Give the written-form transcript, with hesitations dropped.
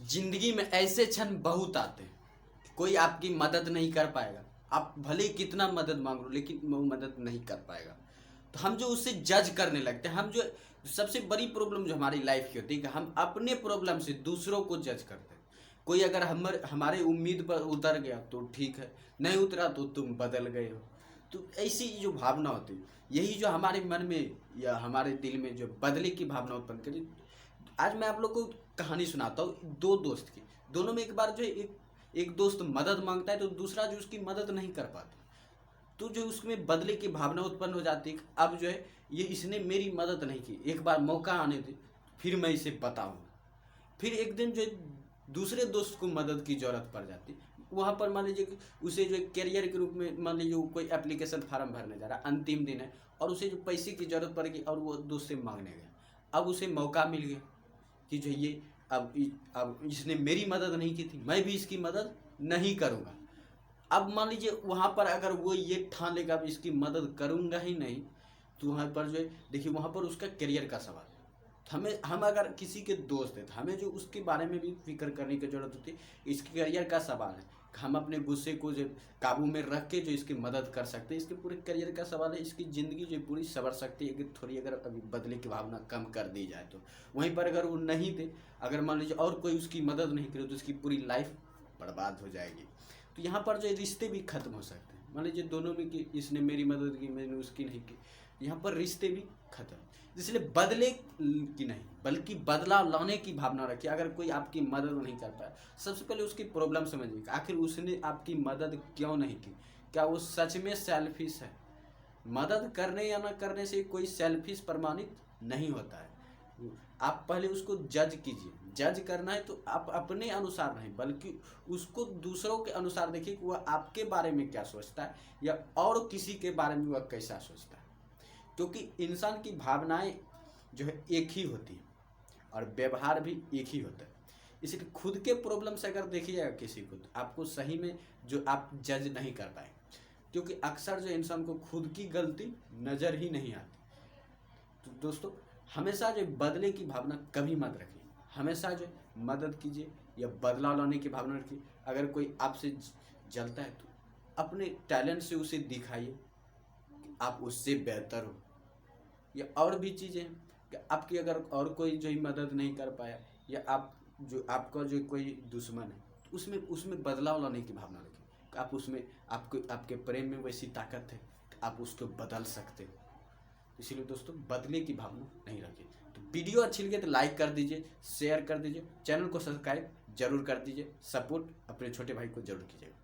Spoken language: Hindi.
जिंदगी में ऐसे क्षण बहुत आते हैं, कोई आपकी मदद नहीं कर पाएगा। आप भले ही कितना मदद मांग लो, लेकिन वो मदद नहीं कर पाएगा। तो हम जो उससे जज करने लगते हैं, हम जो सबसे बड़ी प्रॉब्लम जो हमारी लाइफ की होती है कि हम अपने प्रॉब्लम से दूसरों को जज करते हैं। कोई अगर हमारे उम्मीद पर उतर गया तो ठीक है, नहीं उतरा तो तुम बदल गए हो। तो ऐसी जो भावना होती है, यही जो हमारे मन में या हमारे दिल में जो बदले की भावना उत्पन्न करी। आज मैं आप लोग को कहानी सुनाता हूँ दो दोस्त की। दोनों में एक बार जो है एक दोस्त मदद मांगता है तो दूसरा जो उसकी मदद नहीं कर पाता। तो जो उसमें बदले की भावना उत्पन्न हो जाती है, अब जो है ये इसने मेरी मदद नहीं की, एक बार मौका आने दे फिर मैं इसे बताऊंगा। फिर एक दिन जो है दूसरे दोस्त को मदद की ज़रूरत पड़ जाती। वहाँ पर मान लीजिए कि उसे जो कैरियर के रूप में मान लीजिए कोई एप्लीकेशन फार्म भरने जा रहा है, अंतिम दिन है और उसे जो पैसे की ज़रूरत पड़ गई और वो दोस्त से मांगने गया। अब उसे मौका मिल गया कि जो ये अब इसने मेरी मदद नहीं की थी, मैं भी इसकी मदद नहीं करूँगा। अब मान लीजिए वहाँ पर अगर वो ये ठान लेगा अब इसकी मदद करूँगा ही नहीं, तो वहाँ पर जो है देखिए वहाँ पर उसका करियर का सवाल है। हम अगर किसी के दोस्त हैं तो हमें जो उसके बारे में भी फिक्र करने की ज़रूरत होती है। इसके करियर का सवाल है, हम अपने गुस्से को जो काबू में रख के जो इसकी मदद कर सकते हैं। इसके पूरे करियर का सवाल है, इसकी ज़िंदगी जो पूरी संवर सकती है कि थोड़ी अगर अभी बदले की भावना कम कर दी जाए तो। वहीं पर अगर वो नहीं थे, अगर मान लीजिए और कोई उसकी मदद नहीं करे तो उसकी पूरी लाइफ बर्बाद हो जाएगी। तो यहाँ पर जो रिश्ते भी खत्म हो सकते हैं। मान लीजिए दोनों में कि इसने मेरी मदद की, मैंने उसकी नहीं की, यहाँ पर रिश्ते भी खत्म। इसलिए बदले की नहीं बल्कि बदलाव लाने की भावना रखिए। अगर कोई आपकी मदद नहीं कर पाया, सबसे पहले उसकी प्रॉब्लम समझिए, आखिर उसने आपकी मदद क्यों नहीं की। क्या वो सच में सेल्फिश है? मदद करने या न करने से कोई सेल्फिश प्रमाणित नहीं होता है। आप पहले उसको जज कीजिए। जज करना है तो आप अपने अनुसार नहीं बल्कि उसको दूसरों के अनुसार देखिए कि वह आपके बारे में क्या सोचता है या और किसी के बारे में वह कैसा सोचता है। क्योंकि इंसान की भावनाएं जो है एक ही होती है और व्यवहार भी एक ही होता है। इसलिए खुद के प्रॉब्लम से अगर देखिएगा किसी को, तो आपको सही में जो आप जज नहीं कर पाए, क्योंकि अक्सर जो इंसान को खुद की गलती नज़र ही नहीं आती। तो दोस्तों हमेशा जो बदले की भावना कभी मत रखिए। हमेशा जो मदद कीजिए या बदलाव लाने की भावना रखिए। अगर कोई आपसे जलता है तो अपने टैलेंट से उसे दिखाइए कि आप उससे बेहतर हो। या और भी चीज़ें कि आपकी अगर और कोई जो मदद नहीं कर पाया या आप जो आपका जो कोई दुश्मन है तो उसमें बदलाव लाने की भावना रखें। आप उसमें आपके प्रेम में वैसी ताकत है कि आप उसको बदल सकते हो। इसीलिए दोस्तों बदले की भावना नहीं रखें। तो वीडियो अच्छी लगे तो लाइक कर दीजिए, शेयर कर दीजिए, चैनल को सब्सक्राइब जरूर कर दीजिए, सपोर्ट अपने छोटे भाई को जरूर कीजिएगा।